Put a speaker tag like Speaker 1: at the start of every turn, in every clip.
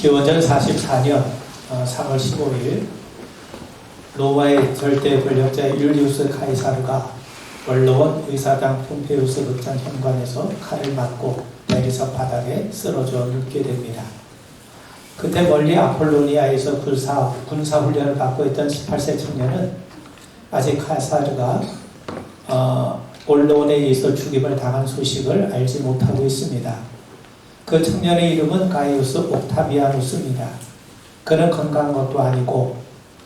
Speaker 1: 기원전 44년 3월 15일 로마의 절대 권력자 율리우스 카이사르가 원로원 의사당 폼페이우스 극장 현관에서 칼을 맞고 내리석 바닥에 쓰러져 눕게 됩니다. 그때 멀리 아폴로니아에서 군사훈련을 받고 있던 18세 청년은 아직 카이사르가 원로원에 의해서 죽임을 당한 소식을 알지 못하고 있습니다. 그 청년의 이름은 가이우스 옥타비아누스입니다. 그는 건강한 것도 아니고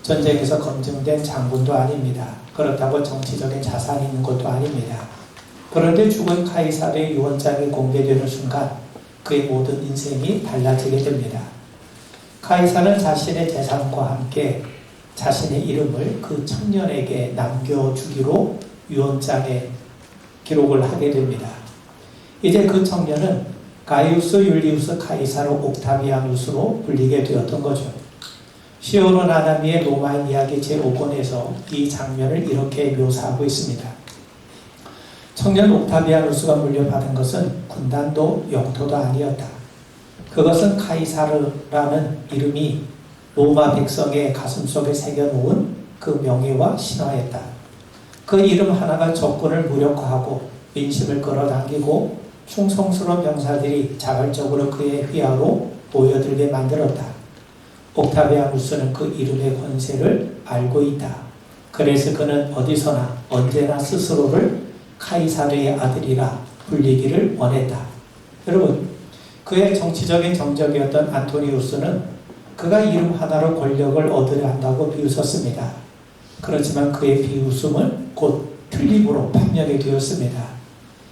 Speaker 1: 전쟁에서 검증된 장군도 아닙니다. 그렇다고 정치적인 자산이 있는 것도 아닙니다. 그런데 죽은 카이사르의 유언장이 공개되는 순간 그의 모든 인생이 달라지게 됩니다. 카이사르는 자신의 재산과 함께 자신의 이름을 그 청년에게 남겨주기로 유언장에 기록을 하게 됩니다. 이제 그 청년은 가이우스 율리우스 카이사르 옥타비아누스로 불리게 되었던 거죠. 시오노 나나미의 로마인 이야기 제5권에서 이 장면을 이렇게 묘사하고 있습니다. 청년 옥타비아누스가 물려받은 것은 군단도 영토도 아니었다. 그것은 카이사르라는 이름이 로마 백성의 가슴속에 새겨놓은 그 명예와 신화였다. 그 이름 하나가 적군을 무력화하고 민심을 끌어당기고 충성스러운 병사들이 자발적으로 그의 휘하로 모여들게 만들었다. 옥타비아누스는 그 이름의 권세를 알고 있다. 그래서 그는 어디서나 언제나 스스로를 카이사르의 아들이라 불리기를 원했다. 여러분, 그의 정치적인 정적이었던 안토니우스는 그가 이름 하나로 권력을 얻으려 한다고 비웃었습니다. 그렇지만 그의 비웃음은 곧 틀림으로 판명이 되었습니다.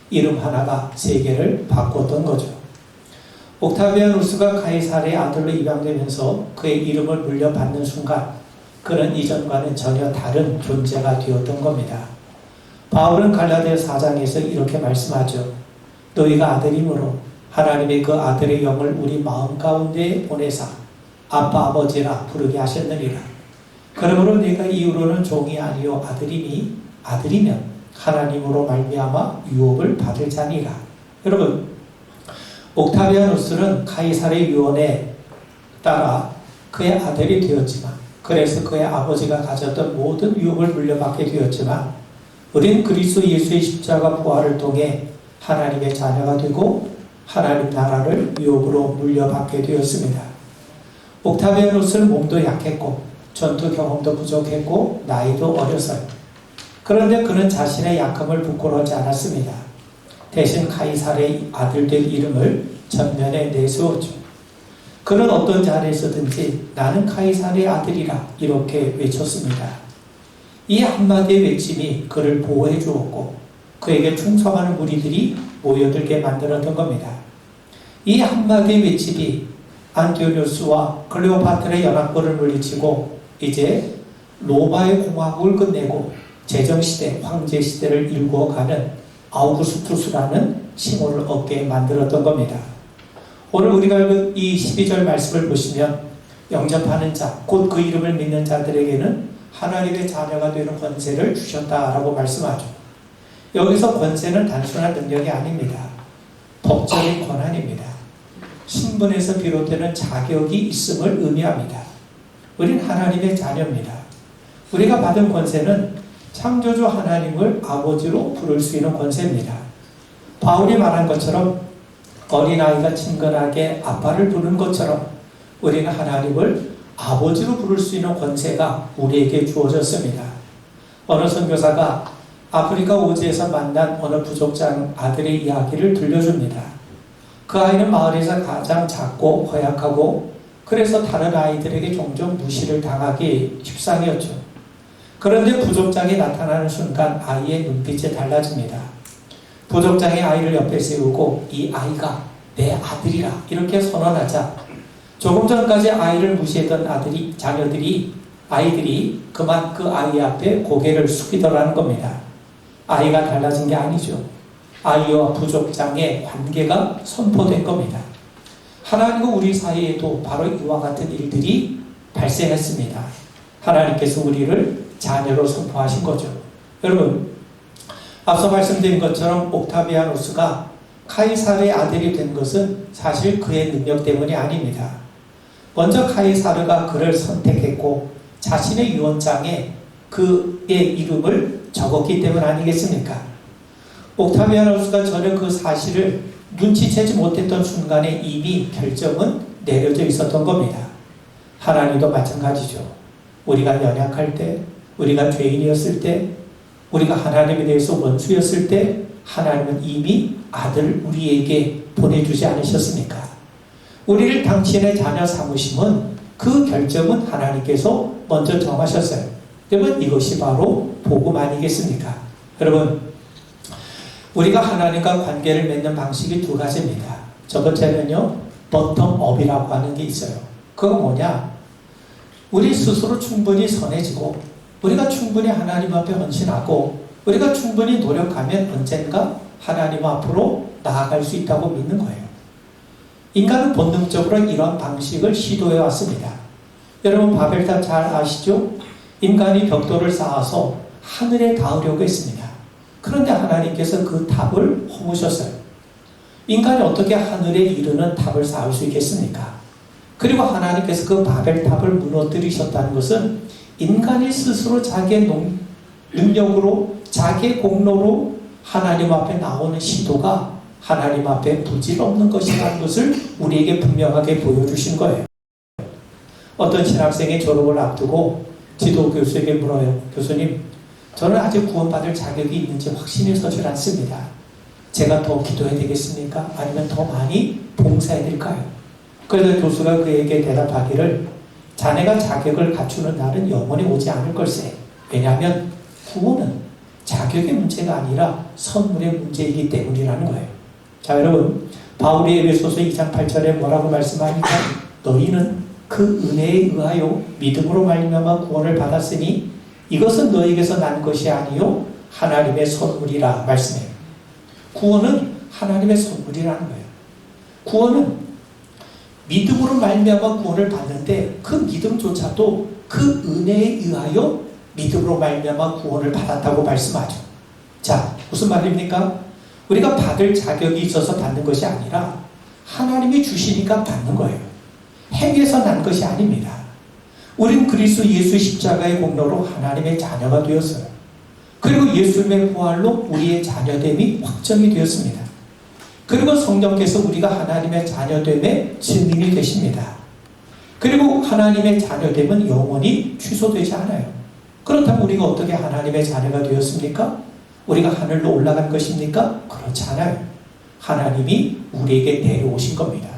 Speaker 1: 이름 하나가 세계를 바꿨던 거죠. 옥타비아누스가 카이사르의 아들로 입양되면서 그의 이름을 물려받는 순간 그는 이전과는 전혀 다른 존재가 되었던 겁니다. 바울은 갈라디아 4장에서 이렇게 말씀하죠. 너희가 아들이므로 하나님의 그 아들의 영을 우리 마음 가운데 보내사 아빠 아버지라 부르게 하셨느니라. 그러므로 네가 이후로는 종이 아니요 아들이니 아들이면 하나님으로 말미암아 유업을 받을 자니라. 여러분, 옥타비아누스는 카이사르의 유언에 따라 그의 아들이 되었지만, 그래서 그의 아버지가 가졌던 모든 유업을 물려받게 되었지만, 우린 그리스도 예수의 십자가 부활을 통해 하나님의 자녀가 되고 하나님 나라를 유업으로 물려받게 되었습니다. 옥타비아누스는 몸도 약했고 전투 경험도 부족했고 나이도 어렸어요. 그런데 그는 자신의 약함을 부끄러워하지 않았습니다. 대신 카이사르의 아들 될 이름을 전면에 내세웠죠. 그는 어떤 자리에서든지 나는 카이사르의 아들이라 이렇게 외쳤습니다. 이 한마디의 외침이 그를 보호해 주었고 그에게 충성하는 무리들이 모여들게 만들었던 겁니다. 이 한마디의 외침이 안티오니우스와 클레오파트라의 연합군을 물리치고 이제 로마의 공화국을 끝내고 제정시대, 황제시대를 일구어가는 아우구스투스라는 칭호를 얻게 만들었던 겁니다. 오늘 우리가 읽은 이 12절 말씀을 보시면 영접하는 자, 곧 그 이름을 믿는 자들에게는 하나님의 자녀가 되는 권세를 주셨다라고 말씀하죠. 여기서 권세는 단순한 능력이 아닙니다. 법적인 권한입니다. 신분에서 비롯되는 자격이 있음을 의미합니다. 우린 하나님의 자녀입니다. 우리가 받은 권세는 창조주 하나님을 아버지로 부를 수 있는 권세입니다. 바울이 말한 것처럼 어린아이가 친근하게 아빠를 부르는 것처럼 우리는 하나님을 아버지로 부를 수 있는 권세가 우리에게 주어졌습니다. 어느 선교사가 아프리카 오지에서 만난 어느 부족장 아들의 이야기를 들려줍니다. 그 아이는 마을에서 가장 작고 허약하고 그래서 다른 아이들에게 종종 무시를 당하기 십상이었죠. 그런데 부족장이 나타나는 순간 아이의 눈빛이 달라집니다. 부족장이 아이를 옆에 세우고 이 아이가 내 아들이라 이렇게 선언하자 조금 전까지 아이를 무시했던 아이들이 그만 그 아이 앞에 고개를 숙이더라는 겁니다. 아이가 달라진 게 아니죠. 아이와 부족장의 관계가 선포된 겁니다. 하나님과 우리 사이에도 바로 이와 같은 일들이 발생했습니다. 하나님께서 우리를 자녀로 선포하신 거죠. 여러분, 앞서 말씀드린 것처럼 옥타비아누스가 카이사르의 아들이 된 것은 사실 그의 능력 때문이 아닙니다. 먼저 카이사르가 그를 선택했고 자신의 유언장에 그의 이름을 적었기 때문 아니겠습니까? 옥타비아누스가 전혀 그 사실을 눈치채지 못했던 순간에 이미 결정은 내려져 있었던 겁니다. 하나님도 마찬가지죠. 우리가 연약할 때, 우리가 죄인이었을 때, 우리가 하나님에 대해서 원수였을 때 하나님은 이미 아들을 우리에게 보내주지 않으셨습니까? 우리를 당신의 자녀 삼으심은 그 결정은 하나님께서 먼저 정하셨어요. 여러분, 이것이 바로 복음 아니겠습니까? 여러분, 우리가 하나님과 관계를 맺는 방식이 두 가지입니다. 첫 번째는요, 버텀업이라고 하는 게 있어요. 그건 뭐냐? 우리 스스로 충분히 선해지고 우리가 충분히 하나님 앞에 헌신하고 우리가 충분히 노력하면 언젠가 하나님 앞으로 나아갈 수 있다고 믿는 거예요. 인간은 본능적으로 이런 방식을 시도해 왔습니다. 여러분, 바벨탑 잘 아시죠? 인간이 벽돌을 쌓아서 하늘에 닿으려고 했습니다. 그런데 하나님께서 그 탑을 허무셨어요. 인간이 어떻게 하늘에 이르는 탑을 쌓을 수 있겠습니까? 그리고 하나님께서 그 바벨탑을 무너뜨리셨다는 것은 인간이 스스로 자기의 능력으로, 자기의 공로로 하나님 앞에 나오는 시도가 하나님 앞에 부질없는 것이라는 것을 우리에게 분명하게 보여주신 거예요. 어떤 신학생이 졸업을 앞두고 지도 교수에게 물어요. 교수님, 저는 아직 구원받을 자격이 있는지 확신이 서질 않습니다. 제가 더 기도해야 되겠습니까? 아니면 더 많이 봉사해야 될까요? 그래서 교수가 그에게 대답하기를, 자네가 자격을 갖추는 날은 영원히 오지 않을 걸세. 왜냐하면 구원은 자격의 문제가 아니라 선물의 문제이기 때문이라는 거예요. 자, 여러분, 바울이 에베소서 2장 8절에 뭐라고 말씀하니까, 너희는 그 은혜에 의하여 믿음으로 말미암아 구원을 받았으니 이것은 너희에게서 난 것이 아니요 하나님의 선물이라 말씀해요. 구원은 하나님의 선물이라는 거예요. 구원은 믿음으로 말미암아 구원을 받는데 그 믿음조차도 그 은혜에 의하여 믿음으로 말미암아 구원을 받았다고 말씀하죠. 자, 무슨 말입니까? 우리가 받을 자격이 있어서 받는 것이 아니라 하나님이 주시니까 받는 거예요. 행위에서 난 것이 아닙니다. 우린 그리스도 예수 십자가의 공로로 하나님의 자녀가 되었어요. 그리고 예수님의 부활로 우리의 자녀됨이 확정이 되었습니다. 그리고 성령께서 우리가 하나님의 자녀됨의 증인이 되십니다. 그리고 하나님의 자녀됨은 영원히 취소되지 않아요. 그렇다면 우리가 어떻게 하나님의 자녀가 되었습니까? 우리가 하늘로 올라간 것입니까? 그렇지 않아요. 하나님이 우리에게 내려오신 겁니다.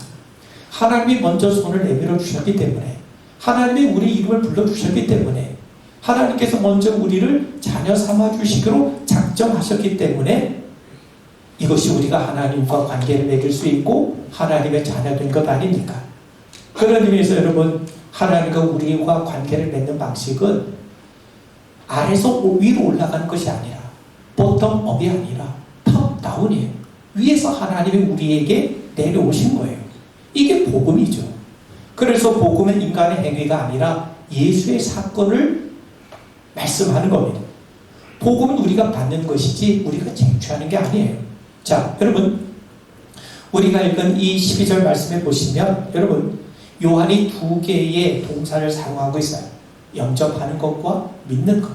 Speaker 1: 하나님이 먼저 손을 내밀어 주셨기 때문에, 하나님이 우리 이름을 불러주셨기 때문에, 하나님께서 먼저 우리를 자녀 삼아주시기로 작정하셨기 때문에 이것이 우리가 하나님과 관계를 맺을 수 있고 하나님의 자녀된 것 아닙니까? 그런 의미에서 여러분, 하나님과 우리와 관계를 맺는 방식은 아래서 위로 올라가는 것이 아니라 보텀업이 아니라 탑다운이에요. 위에서 하나님이 우리에게 내려오신 거예요. 이게 복음이죠. 그래서 복음은 인간의 행위가 아니라 예수의 사건을 말씀하는 겁니다. 복음은 우리가 받는 것이지 우리가 쟁취하는 게 아니에요. 자, 여러분, 우리가 읽은 이 12절 말씀에 보시면 여러분, 요한이 두 개의 동사를 사용하고 있어요. 영접하는 것과 믿는 것.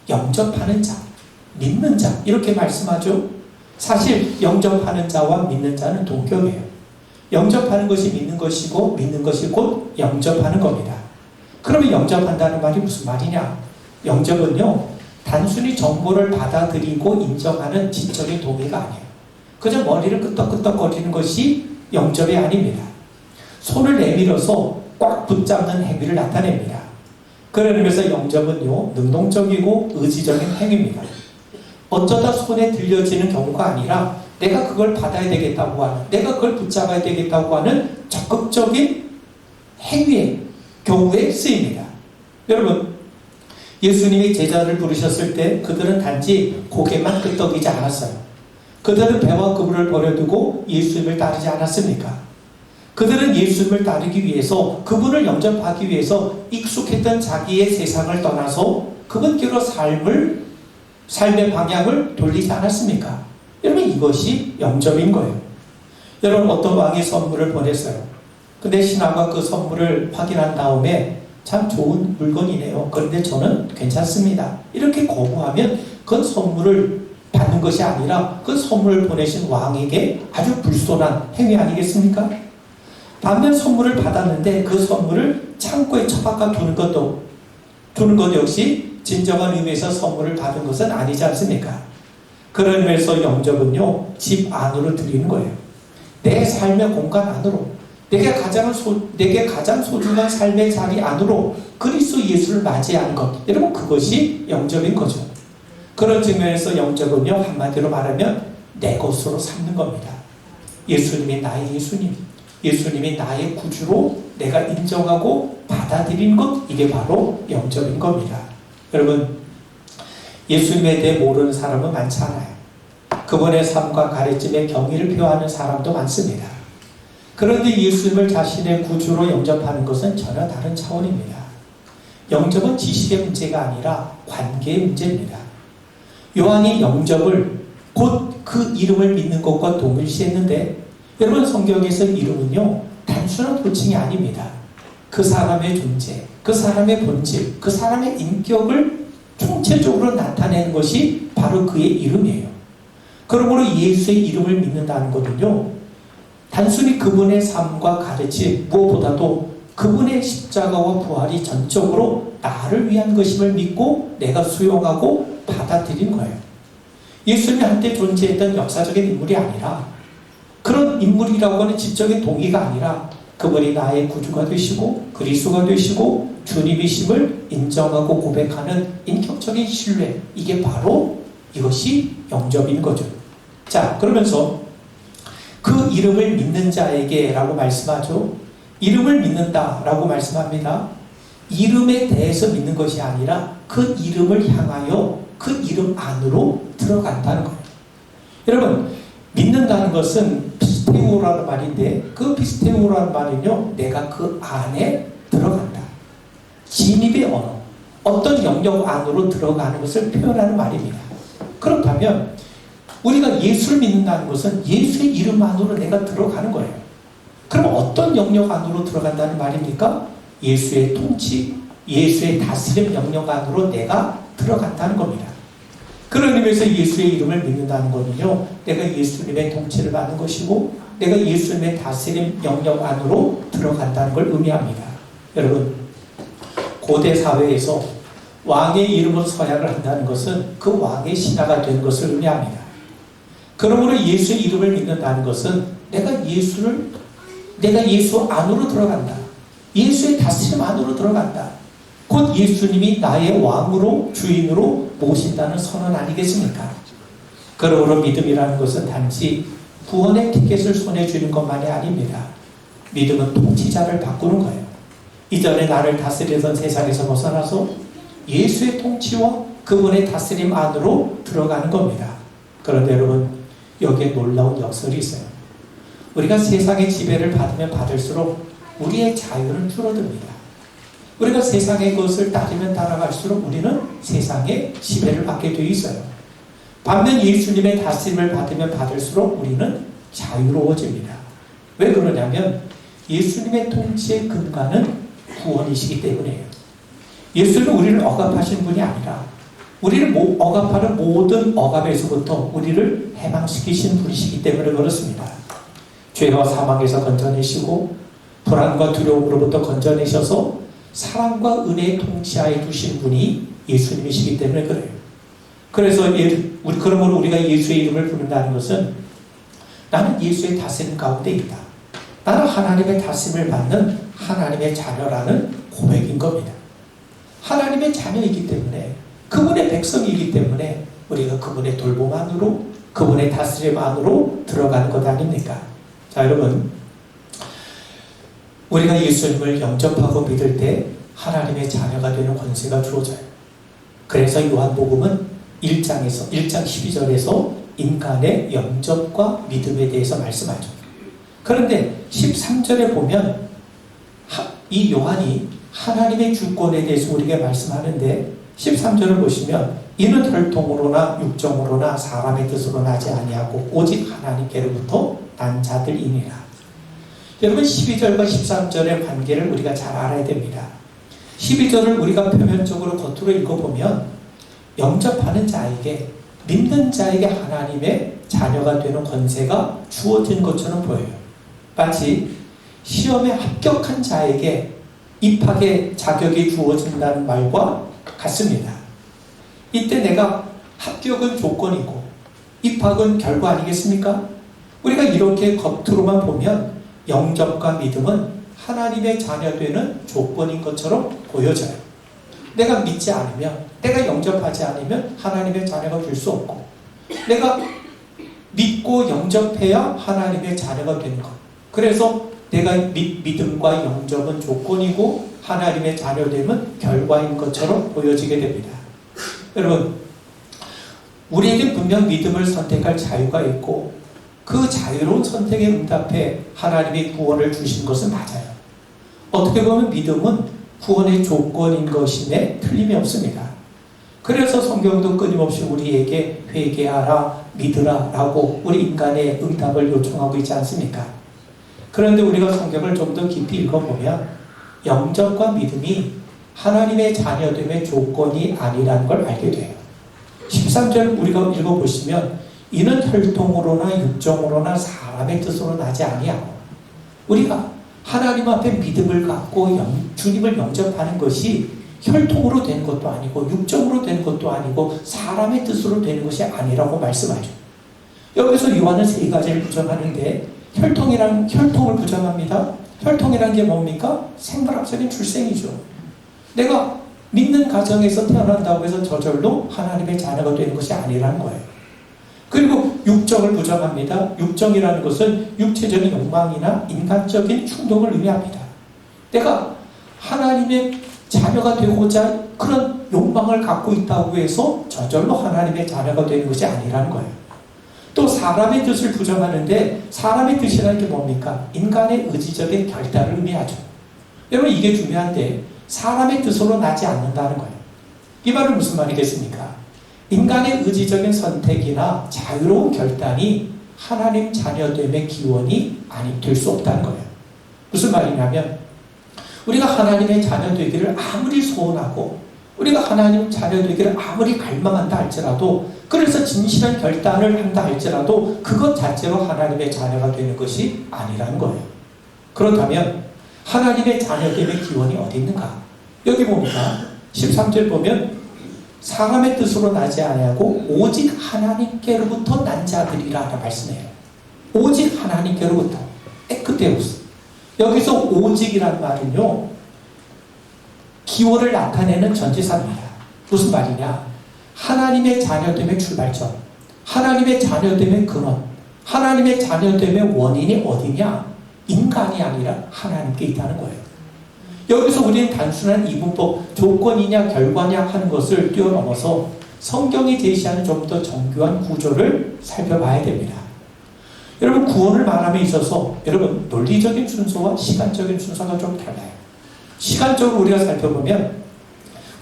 Speaker 1: 영접하는 자, 믿는 자, 이렇게 말씀하죠. 사실 영접하는 자와 믿는 자는 동격이에요. 영접하는 것이 믿는 것이고 믿는 것이 곧 영접하는 겁니다. 그러면 영접한다는 말이 무슨 말이냐? 영접은요, 단순히 정보를 받아들이고 인정하는 지적인 동의가 아니에요. 그저 머리를 끄덕끄덕거리는 것이 영접이 아닙니다. 손을 내밀어서 꽉 붙잡는 행위를 나타냅니다. 그런 의미에서 영접은요, 능동적이고 의지적인 행위입니다. 어쩌다 손에 들려지는 경우가 아니라 내가 그걸 받아야 되겠다고 하는, 내가 그걸 붙잡아야 되겠다고 하는 적극적인 행위의 경우에 쓰입니다. 여러분, 예수님이 제자를 부르셨을 때 그들은 단지 고개만 끄덕이지 않았어요. 그들은 배와 그물을 버려두고 예수님을 따르지 않았습니까? 그들은 예수님을 따르기 위해서, 그분을 영접하기 위해서 익숙했던 자기의 세상을 떠나서 그분께로 삶의 방향을 돌리지 않았습니까? 여러분, 이것이 영접인 거예요. 여러분, 어떤 왕이 선물을 보냈어요. 근데 신하가 그 선물을 확인한 다음에 참 좋은 물건이네요. 그런데 저는 괜찮습니다. 이렇게 거부하면 그 선물을 받는 것이 아니라 그 선물을 보내신 왕에게 아주 불손한 행위 아니겠습니까? 반면 선물을 받았는데 그 선물을 창고에 처박아 두는 것 역시 진정한 의미에서 선물을 받은 것은 아니지 않습니까? 그런 의미에서 영접은요, 집 안으로 드리는 거예요. 내 삶의 공간 안으로, 내게 가장 소중한 삶의 자리 안으로 그리스도 예수를 맞이하는 것. 여러분, 그것이 영접인 거죠. 그런 측면에서 영접은요, 한마디로 말하면 내 것으로 삼는 겁니다. 예수님이 나의 예수님, 예수님이 나의 구주로 내가 인정하고 받아들인 것, 이게 바로 영접인 겁니다. 여러분, 예수님에 대해 모르는 사람은 많지 않아요. 그분의 삶과 가르침에 경의를 표하는 사람도 많습니다. 그런데 예수님을 자신의 구주로 영접하는 것은 전혀 다른 차원입니다. 영접은 지식의 문제가 아니라 관계의 문제입니다. 요한이 영접을 곧 그 이름을 믿는 것과 동일시했는데, 여러분, 성경에서 이름은요, 단순한 호칭이 아닙니다. 그 사람의 존재, 그 사람의 본질, 그 사람의 인격을 총체적으로 나타내는 것이 바로 그의 이름이에요. 그러므로 예수의 이름을 믿는다는 것은요, 단순히 그분의 삶과 가르침, 무엇보다도 그분의 십자가와 부활이 전적으로 나를 위한 것임을 믿고 내가 수용하고 받아들인 거예요. 예수님이 한때 존재했던 역사적인 인물이 아니라, 그런 인물이라고 하는 지적인 동의가 아니라 그분이 나의 구주가 되시고 그리스도가 되시고 주님이심을 인정하고 고백하는 인격적인 신뢰, 이게 바로 이것이 영접인 거죠. 자, 그러면서 그 이름을 믿는 자에게 라고 말씀하죠. 이름을 믿는다 라고 말씀합니다. 이름에 대해서 믿는 것이 아니라 그 이름을 향하여 그 이름 안으로 들어간다는 거예요. 여러분, 믿는다는 것은 피스테오라는 말인데, 그 피스테오라는 말은요, 내가 그 안에 들어간다. 진입의 언어, 어떤 영역 안으로 들어가는 것을 표현하는 말입니다. 그렇다면 우리가 예수를 믿는다는 것은 예수의 이름 안으로 내가 들어가는 거예요. 그럼 어떤 영역 안으로 들어간다는 말입니까? 예수의 통치, 예수의 다스림 영역 안으로 내가 들어간다는 겁니다. 그런 의미에서 예수의 이름을 믿는다는 것은요, 내가 예수님의 통치를 받는 것이고 내가 예수님의 다스림 영역 안으로 들어간다는 걸 의미합니다. 여러분, 고대 사회에서 왕의 이름으로 서약을 한다는 것은 그 왕의 신하가 되는 것을 의미합니다. 그러므로 예수의 이름을 믿는다는 것은 내가 예수 안으로 들어간다. 예수의 다스림 안으로 들어간다. 곧 예수님이 나의 왕으로, 주인으로 모신다는 선언 아니겠습니까? 그러므로 믿음이라는 것은 단지 구원의 티켓을 손에 쥐는 것만이 아닙니다. 믿음은 통치자를 바꾸는 거예요. 이전에 나를 다스리던 세상에서 벗어나서 예수의 통치와 그분의 다스림 안으로 들어가는 겁니다. 그런데 여러분, 여기에 놀라운 역설이 있어요. 우리가 세상의 지배를 받으면 받을수록 우리의 자유는 줄어듭니다. 우리가 세상의 것을 따르면 따라갈수록 우리는 세상의 지배를 받게 되어 있어요. 반면 예수님의 다스림을 받으면 받을수록 우리는 자유로워집니다. 왜 그러냐면 예수님의 통치의 근간은 구원이시기 때문이에요. 예수는 우리를 억압하신 분이 아니라 우리를 억압하는 모든 억압에서부터 우리를 해방시키신 분이시기 때문에 그렇습니다. 죄와 사망에서 건져내시고 불안과 두려움으로부터 건져내셔서 사랑과 은혜의 통치하에 두신 분이 예수님이시기 때문에 그래요. 그래서 그러므로 우리가 예수의 이름을 부른다는 것은 나는 예수의 다스림 가운데 있다. 나는 하나님의 다스림을 받는 하나님의 자녀라는 고백인 겁니다. 하나님의 자녀이기 때문에, 그분의 백성이기 때문에 우리가 그분의 돌봄 안으로, 그분의 다스림 안으로 들어가는 것 아닙니까? 자, 여러분, 우리가 예수님을 영접하고 믿을 때 하나님의 자녀가 되는 권세가 주어져요. 그래서 요한복음은 1장 12절에서 인간의 영접과 믿음에 대해서 말씀하죠. 그런데 13절에 보면 이 요한이 하나님의 주권에 대해서 우리에게 말씀하는데 13절을 보시면 이는 혈통으로나 육정으로나 사람의 뜻으로 나지 아니하고 오직 하나님께로부터 난 자들이니라. 여러분 12절과 13절의 관계를 우리가 잘 알아야 됩니다. 12절을 우리가 표면적으로 겉으로 읽어보면 영접하는 자에게, 믿는 자에게 하나님의 자녀가 되는 권세가 주어진 것처럼 보여요. 마치 시험에 합격한 자에게 입학의 자격이 주어진다는 말과 같습니다. 이때 내가 합격은 조건이고 입학은 결과 아니겠습니까? 우리가 이렇게 겉으로만 보면 영접과 믿음은 하나님의 자녀되는 조건인 것처럼 보여져요. 내가 믿지 않으면, 내가 영접하지 않으면 하나님의 자녀가 될 수 없고, 내가 믿고 영접해야 하나님의 자녀가 되는 것. 그래서 내가 믿음과 영접은 조건이고 하나님의 자녀됨은 결과인 것처럼 보여지게 됩니다. 여러분, 우리에게 분명 믿음을 선택할 자유가 있고 그 자유로운 선택에 응답해 하나님이 구원을 주신 것은 맞아요. 어떻게 보면 믿음은 구원의 조건인 것임에 틀림이 없습니다. 그래서 성경도 끊임없이 우리에게 회개하라, 믿으라 라고 우리 인간의 응답을 요청하고 있지 않습니까? 그런데 우리가 성경을 좀 더 깊이 읽어보면 영접과 믿음이 하나님의 자녀됨의 조건이 아니라는 걸 알게 돼요. 13절 우리가 읽어보시면 이는 혈통으로나 육정으로나 사람의 뜻으로 나지 아니하고, 우리가 하나님 앞에 믿음을 갖고 주님을 영접하는 것이 혈통으로 되는 것도 아니고 육정으로 되는 것도 아니고 사람의 뜻으로 되는 것이 아니라고 말씀하죠. 여기서 요한은 세 가지를 부정하는데 혈통을 부정합니다. 혈통이란 게 뭡니까? 생물학적인 출생이죠. 내가 믿는 가정에서 태어난다고 해서 저절로 하나님의 자녀가 되는 것이 아니라는 거예요. 그리고 육정을 부정합니다. 육정이라는 것은 육체적인 욕망이나 인간적인 충동을 의미합니다. 내가 하나님의 자녀가 되고자 그런 욕망을 갖고 있다고 해서 저절로 하나님의 자녀가 되는 것이 아니라는 거예요. 또 사람의 뜻을 부정하는데 사람의 뜻이라는 게 뭡니까? 인간의 의지적인 결단을 의미하죠. 여러분, 이게 중요한데 사람의 뜻으로 나지 않는다는 거예요. 이 말은 무슨 말이겠습니까? 인간의 의지적인 선택이나 자유로운 결단이 하나님 자녀됨의 기원이 될 수 없다는 거예요. 무슨 말이냐면 우리가 하나님의 자녀 되기를 아무리 소원하고 우리가 하나님 자녀 되기를 아무리 갈망한다 할지라도, 그래서 진실한 결단을 한다 할지라도 그것 자체로 하나님의 자녀가 되는 것이 아니라는 거예요. 그렇다면 하나님의 자녀됨의 기원이 어디 있는가? 여기 봅니다. 13절 보면 사람의 뜻으로 나지 아니하고 오직 하나님께로부터 난 자들이라 말씀해요. 오직 하나님께로부터. 에크테우스. 여기서 오직이란 말은요, 기원을 나타내는 전치사입니다. 무슨 말이냐? 하나님의 자녀됨의 출발점, 하나님의 자녀됨의 근원, 하나님의 자녀됨의 원인이 어디냐? 인간이 아니라 하나님께 있다는 거예요. 여기서 우리는 단순한 이분법, 조건이냐 결과냐 하는 것을 뛰어넘어서 성경이 제시하는 좀 더 정교한 구조를 살펴봐야 됩니다. 여러분, 구원을 말함에 있어서 여러분 논리적인 순서와 시간적인 순서가 좀 달라요. 시간적으로 우리가 살펴보면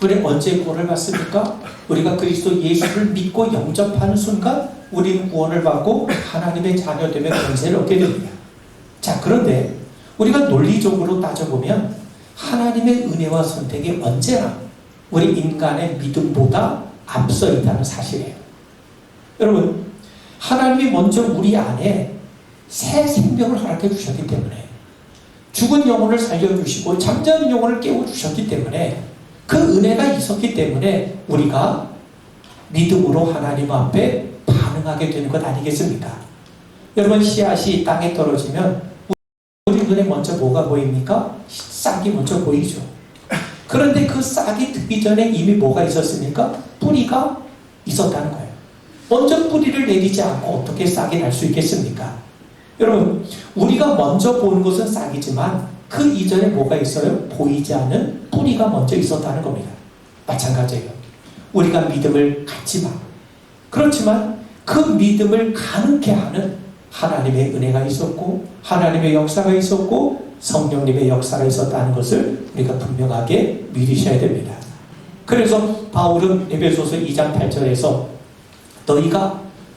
Speaker 1: 우리는 언제 구원을 받습니까? 우리가 그리스도 예수를 믿고 영접하는 순간 우리는 구원을 받고 하나님의 자녀됨의 권세를 얻게 됩니다. 자, 그런데 우리가 논리적으로 따져보면 하나님의 은혜와 선택이 언제나 우리 인간의 믿음보다 앞서 있다는 사실이에요. 여러분, 하나님이 먼저 우리 안에 새 생명을 허락해 주셨기 때문에, 죽은 영혼을 살려주시고 잠자는 영혼을 깨워주셨기 때문에, 그 은혜가 있었기 때문에 우리가 믿음으로 하나님 앞에 반응하게 되는 것 아니겠습니까? 여러분, 씨앗이 땅에 떨어지면 우리 눈에 먼저 뭐가 보입니까? 싹이 먼저 보이죠. 그런데 그 싹이 트기 전에 이미 뭐가 있었습니까? 뿌리가 있었다는 거예요. 먼저 뿌리를 내리지 않고 어떻게 싹이 날 수 있겠습니까? 여러분, 우리가 먼저 보는 것은 싹이지만 그 이전에 뭐가 있어요? 보이지 않는 뿌리가 먼저 있었다는 겁니다. 마찬가지예요. 우리가 믿음을 갖지만, 그렇지만 그 믿음을 가능케 하는 하나님의 은혜가 있었고 하나님의 역사가 있었고 성령님의 역사가 있었다는 것을 우리가 분명하게 믿으셔야 됩니다. 그래서 바울은 에베소서 2장 8절에서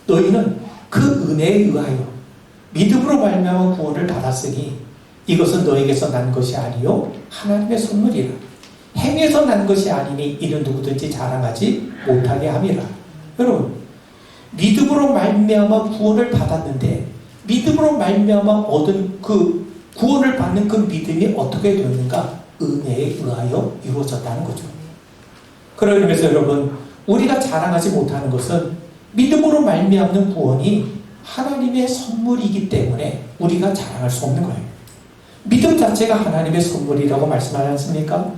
Speaker 1: 너희는 그 은혜에 의하여 믿음으로 말미암아 구원을 받았으니 이것은 너에게서 난 것이 아니요 하나님의 선물이라. 행에서 난 것이 아니니 이는 누구든지 자랑하지 못하게 함이라. 여러분, 믿음으로 말미암아 구원을 받았는데 믿음으로 말미암아 얻은 그 구원을 받는 그 믿음이 어떻게 되었는가? 은혜에 의하여 이루어졌다는 거죠. 그런 의미에서 여러분, 우리가 자랑하지 못하는 것은 믿음으로 말미암는 구원이 하나님의 선물이기 때문에 우리가 자랑할 수 없는 거예요. 믿음 자체가 하나님의 선물이라고 말씀하지 않습니까?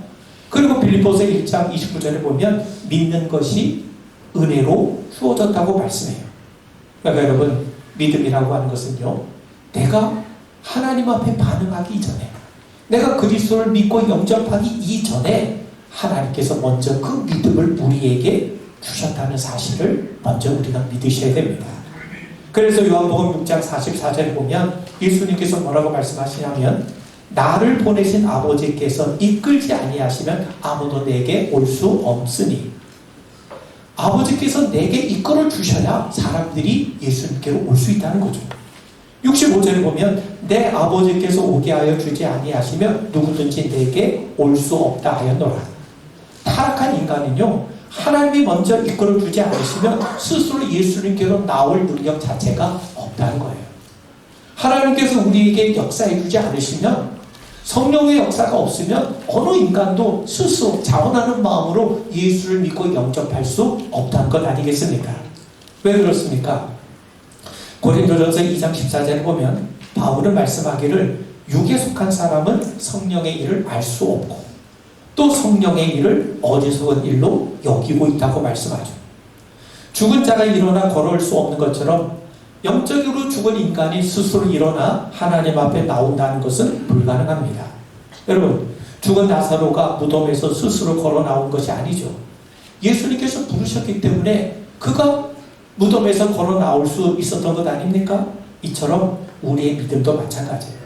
Speaker 1: 그리고 빌립보서 1장 29절에 보면 믿는 것이 은혜로 주어졌다고 말씀해요. 그러니까 여러분, 믿음이라고 하는 것은요, 내가 하나님 앞에 반응하기 이전에, 내가 그리스도를 믿고 영접하기 이전에 하나님께서 먼저 그 믿음을 우리에게 주셨다는 사실을 먼저 우리가 믿으셔야 됩니다. 그래서 요한복음 6장 44절에 보면 예수님께서 뭐라고 말씀하시냐면, 나를 보내신 아버지께서 이끌지 아니하시면 아무도 내게 올 수 없으니, 아버지께서 내게 이끌어 주셔야 사람들이 예수님께로 올 수 있다는 거죠. 65절에 보면 내 아버지께서 오게 하여 주지 아니하시면 누구든지 내게 올 수 없다 하였노라. 타락한 인간은요, 하나님이 먼저 이끌어 주지 않으시면 스스로 예수님께로 나올 능력 자체가 없다는 거예요. 하나님께서 우리에게 역사해 주지 않으시면, 성령의 역사가 없으면 어느 인간도 스스로 자원하는 마음으로 예수를 믿고 영접할 수 없다는 것 아니겠습니까? 왜 그렇습니까? 고린도전서 2장 14절에 보면 바울은 말씀하기를 육에 속한 사람은 성령의 일을 알 수 없고 또 성령의 일을 어리석은 일로 여기고 있다고 말씀하죠. 죽은 자가 일어나 걸어올 수 없는 것처럼 영적으로 죽은 인간이 스스로 일어나 하나님 앞에 나온다는 것은 불가능합니다. 여러분, 죽은 나사로가 무덤에서 스스로 걸어 나온 것이 아니죠. 예수님께서 부르셨기 때문에 그가 무덤에서 걸어 나올 수 있었던 것 아닙니까? 이처럼 우리의 믿음도 마찬가지예요.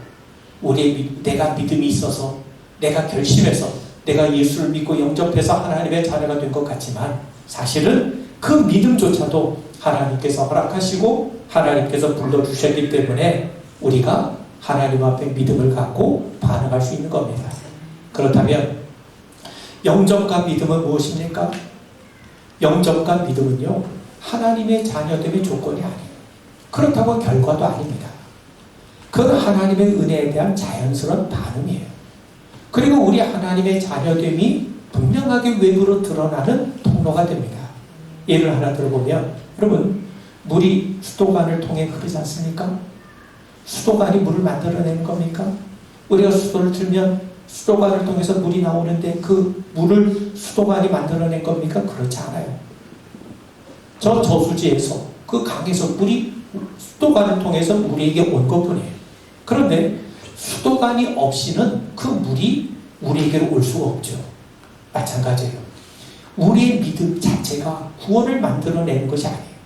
Speaker 1: 내가 믿음이 있어서, 내가 결심해서, 내가 예수를 믿고 영접해서 하나님의 자녀가 된 것 같지만 사실은 그 믿음조차도 하나님께서 허락하시고 하나님께서 불러주셨기 때문에 우리가 하나님 앞에 믿음을 갖고 반응할 수 있는 겁니다. 그렇다면 영접과 믿음은 무엇입니까? 영접과 믿음은요, 하나님의 자녀됨의 조건이 아니에요. 그렇다고 결과도 아닙니다. 그건 하나님의 은혜에 대한 자연스러운 반응이에요. 그리고 우리 하나님의 자녀됨이 분명하게 외부로 드러나는 통로가 됩니다. 예를 하나 들어보면, 여러분, 물이 수도관을 통해 흐르지 않습니까? 수도관이 물을 만들어내는 겁니까? 우리가 수도를 틀면 수도관을 통해서 물이 나오는데 그 물을 수도관이 만들어낸 겁니까? 그렇지 않아요. 저 저수지에서, 그 강에서 물이 수도관을 통해서 우리에게 온 것뿐이에요. 그런데 수도관이 없이는 그 물이 우리에게로 올 수가 없죠. 마찬가지예요. 우리의 믿음 자체가 구원을 만들어내는 것이 아니에요.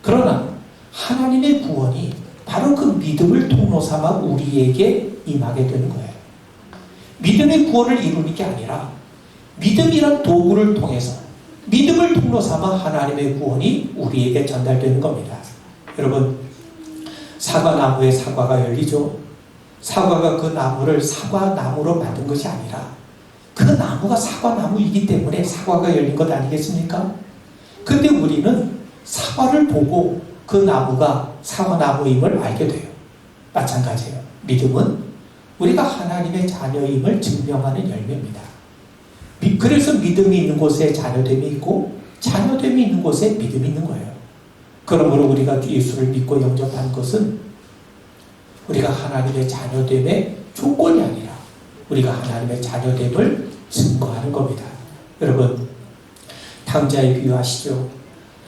Speaker 1: 그러나 하나님의 구원이 바로 그 믿음을 통로 삼아 우리에게 임하게 되는 거예요. 믿음의 구원을 이루는 게 아니라 믿음이란 도구를 통해서, 믿음을 통로 삼아 하나님의 구원이 우리에게 전달되는 겁니다. 여러분, 사과나무에 사과가 열리죠. 사과가 그 나무를 사과나무로 만든 것이 아니라 그 나무가 사과나무이기 때문에 사과가 열린 것 아니겠습니까? 근데 우리는 사과를 보고 그 나무가 사과나무임을 알게 돼요. 마찬가지예요. 믿음은 우리가 하나님의 자녀임을 증명하는 열매입니다. 그래서 믿음이 있는 곳에 자녀됨이 있고 자녀됨이 있는 곳에 믿음이 있는 거예요. 그러므로 우리가 예수를 믿고 영접한 것은 우리가 하나님의 자녀됨의 조건이 아니라 우리가 하나님의 자녀됨을 증거하는 겁니다. 여러분, 탕자에 비유하시죠.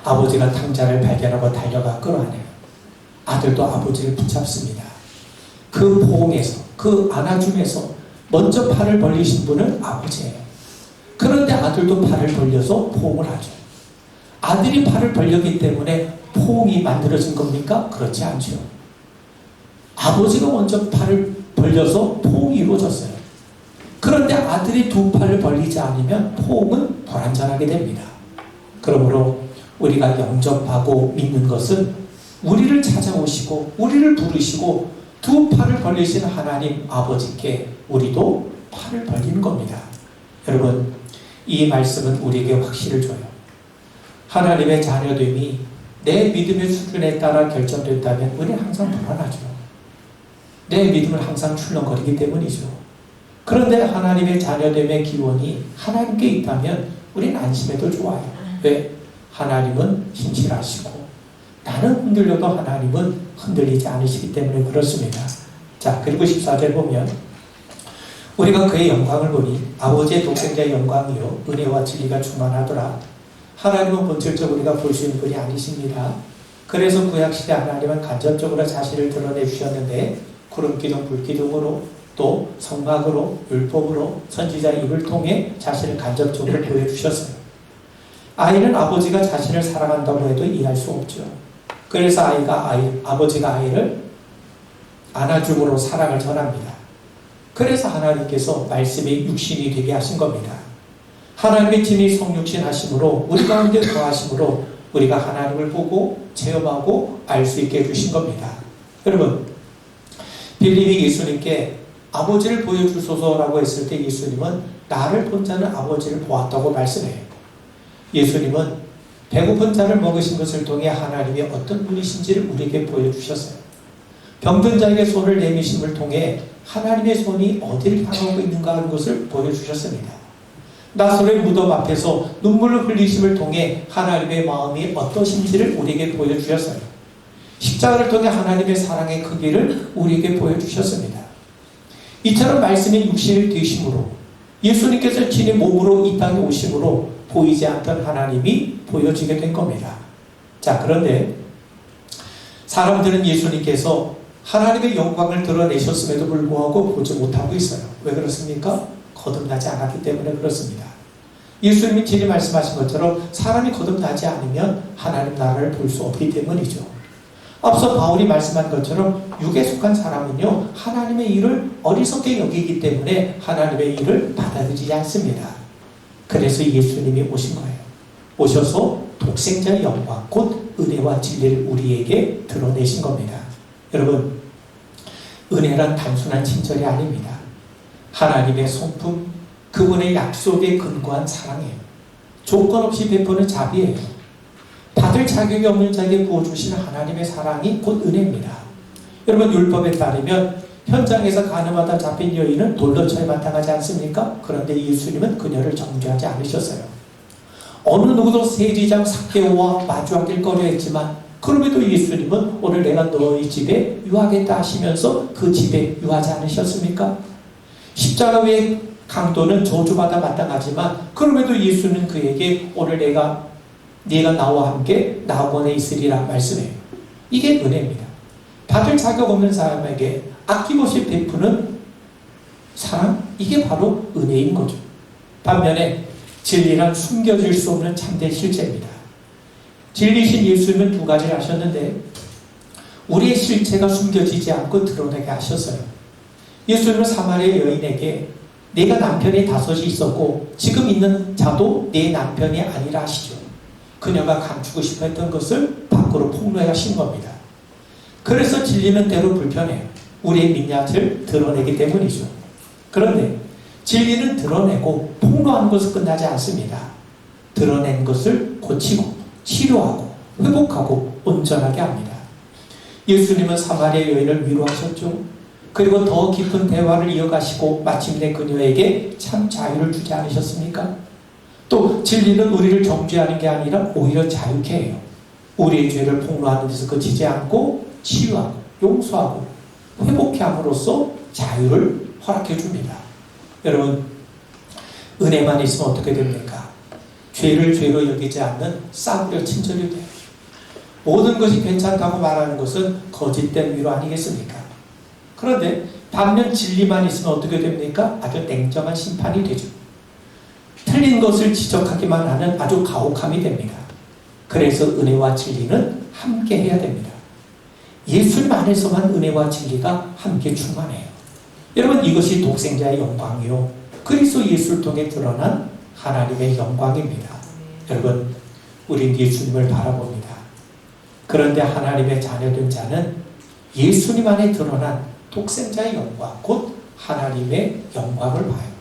Speaker 1: 아버지가 탕자를 발견하고 달려가 끌어안아요. 아들도 아버지를 붙잡습니다. 그 포옹에서, 그 안아줌에서 먼저 팔을 벌리신 분은 아버지예요. 그런데 아들도 팔을 벌려서 포옹을 하죠. 아들이 팔을 벌렸기 때문에 포옹이 만들어진 겁니까? 그렇지 않죠. 아버지가 먼저 팔을 벌려서 포옹이 이루어졌어요. 그런데 아들이 두 팔을 벌리지 않으면 포옹은 불완전하게 됩니다. 그러므로 우리가 영접하고 믿는 것은 우리를 찾아오시고 우리를 부르시고 두 팔을 벌리신 하나님 아버지께 우리도 팔을 벌리는 겁니다. 여러분, 이 말씀은 우리에게 확신을 줘요. 하나님의 자녀됨이 내 믿음의 수준에 따라 결정된다면 우리는 항상 불안하죠. 내 믿음은 항상 출렁거리기 때문이죠. 그런데 하나님의 자녀됨의 기원이 하나님께 있다면 우리는 안심해도 좋아요. 왜? 하나님은 신실하시고 나는 흔들려도 하나님은 흔들리지 않으시기 때문에 그렇습니다. 자, 그리고 14절 보면 우리가 그의 영광을 보니 아버지의 독생자의 영광이요 은혜와 진리가 충만하더라. 하나님은 본질적으로 우리가 볼 수 있는 분이 아니십니다. 그래서 구약시대 하나님은 간접적으로 자신을 드러내 주셨는데 구름기둥 불기둥으로 또 성막으로 율법으로 선지자의 입을 통해 자신을 간접적으로 보여주셨어요. 아이는 아버지가 자신을 사랑한다고 해도 이해할 수 없죠. 그래서 아버지가 아이를 안아줌으로 사랑을 전합니다. 그래서 하나님께서 말씀이 육신이 되게 하신 겁니다. 하나님의 친히 성육신 하심으로 우리 가운데 거하심으로 우리가 하나님을 보고 체험하고 알 수 있게 해주신 겁니다. 여러분, 빌립이 예수님께 아버지를 보여주소서라고 했을 때 예수님은 나를 본 자는 아버지를 보았다고 말씀해요. 예수님은 배고픈 자를 먹으신 것을 통해 하나님의 어떤 분이신지를 우리에게 보여주셨어요. 병든 자에게 손을 내미심을 통해 하나님의 손이 어디를 향하고 있는가 하는 것을 보여주셨습니다. 나사로의 무덤 앞에서 눈물을 흘리심을 통해 하나님의 마음이 어떠신지를 우리에게 보여주셨어요. 십자가를 통해 하나님의 사랑의 크기를 우리에게 보여주셨습니다. 이처럼 말씀이 육신을 되심으로 예수님께서 친히 몸으로 이 땅에 오심으로 보이지 않던 하나님이 보여지게 된 겁니다. 자, 그런데 사람들은 예수님께서 하나님의 영광을 드러내셨음에도 불구하고 보지 못하고 있어요. 왜 그렇습니까? 거듭나지 않았기 때문에 그렇습니다. 예수님이 친히 말씀하신 것처럼 사람이 거듭나지 않으면 하나님 나라를 볼 수 없기 때문이죠. 앞서 바울이 말씀한 것처럼 육에 속한 사람은요 하나님의 일을 어리석게 여기기 때문에 하나님의 일을 받아들이지 않습니다. 그래서 예수님이 오신 거예요. 오셔서 독생자의 영광 곧 은혜와 진리를 우리에게 드러내신 겁니다. 여러분, 은혜란 단순한 친절이 아닙니다. 하나님의 성품, 그분의 약속에 근거한 사랑이에요. 조건 없이 베푸는 자비예요. 받을 자격이 없는 자에게 부어주시는 하나님의 사랑이 곧 은혜입니다. 여러분, 율법에 따르면 현장에서 가늠하다 잡힌 여인은 돌로 쳐야만 당하지 않습니까? 그런데 예수님은 그녀를 정죄하지 않으셨어요. 어느 누구도 세리장 삭개오와 마주하길 꺼려했지만 그럼에도 예수님은 오늘 내가 너희 집에 유하겠다 하시면서 그 집에 유하지 않으셨습니까? 십자가 외의 강도는 저주받아 마땅하지만 그럼에도 예수는 그에게 오늘 네가 나와 함께 낙원에 있으리라 말씀해요. 이게 은혜입니다. 받을 자격 없는 사람에게 아낌없이 베푸는 사랑, 이게 바로 은혜인 거죠. 반면에 진리란 숨겨질 수 없는 참된 실체입니다. 진리신 예수님은 두 가지를 하셨는데 우리의 실체가 숨겨지지 않고 드러나게 하셨어요. 예수님은 사마리아 여인에게 내가 남편이 5이 있었고 지금 있는 자도 내 남편이 아니라 하시죠. 그녀가 감추고 싶어 했던 것을 밖으로 폭로해 하신 겁니다. 그래서 진리는 때로 불편해요. 우리의 민낯을 드러내기 때문이죠. 그런데 진리는 드러내고 폭로하는 것을 끝나지 않습니다. 드러낸 것을 고치고 치료하고 회복하고 온전하게 합니다. 예수님은 사마리아 여인을 위로하셨죠. 그리고 더 깊은 대화를 이어가시고 마침내 그녀에게 참 자유를 주지 않으셨습니까? 또 진리는 우리를 정죄하는 게 아니라 오히려 자유케 해요. 우리의 죄를 폭로하는 데서 그치지 않고 치유하고 용서하고 회복케 함으로써 자유를 허락해 줍니다. 여러분, 은혜만 있으면 어떻게 됩니까? 죄를 죄로 여기지 않는 싸구려 친절이 돼요. 모든 것이 괜찮다고 말하는 것은 거짓된 위로 아니겠습니까? 그런데 반면 진리만 있으면 어떻게 됩니까? 아주 냉정한 심판이 되죠. 틀린 것을 지적하기만 하는 아주 가혹함이 됩니다. 그래서 은혜와 진리는 함께 해야 됩니다. 예수님 안에서만 은혜와 진리가 함께 충만해요. 여러분, 이것이 독생자의 영광이요 그리스도 예수를 통해 드러난 하나님의 영광입니다. 여러분, 우린 예수님을 바라봅니다. 그런데 하나님의 자녀된 자는 예수님 안에 드러난 독생자의 영광, 곧 하나님의 영광을 봐요.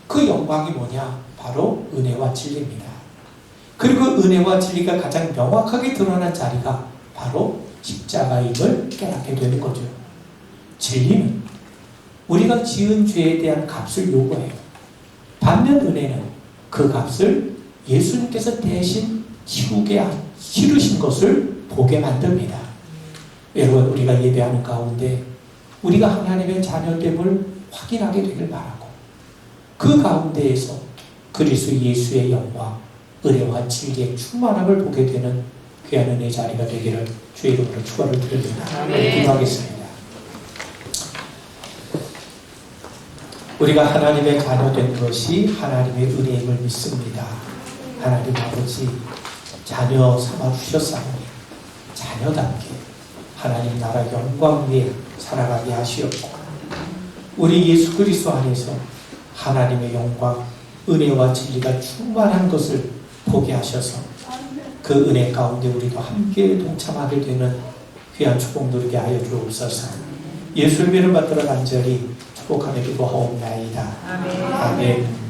Speaker 1: 그 영광이 뭐냐? 바로 은혜와 진리입니다. 그리고 은혜와 진리가 가장 명확하게 드러난 자리가 바로 십자가임을 깨닫게 되는 거죠. 진리는 우리가 지은 죄에 대한 값을 요구해요. 받는 은혜는 그 값을 예수님께서 대신 치르신 것을 보게 만듭니다. 여러분, 우리가 예배하는 가운데 우리가 하나님의 자녀됨을 확인하게 되길 바라고, 그 가운데에서 그리스도 예수의 영광, 은혜와 진리의 충만함을 보게 되는 귀한 은혜의 자리가 되기를 주의 이름으로 축원을 드립니다. 기도하겠습니다. 우리가 하나님의 자녀된 것이 하나님의 은혜임을 믿습니다. 하나님 아버지, 자녀 삼아주셨사오니 자녀답게 하나님 나라 영광 위에 살아가게 하시옵고, 우리 예수 그리스도 안에서 하나님의 영광, 은혜와 진리가 충만한 것을 보게 하셔서 그 은혜 가운데 우리도 함께 동참하게 되는 귀한 축복 누리게 하여 주옵소서. 예수의 이름 받들어 간절히 축복하며 기도하옵나이다. 아멘.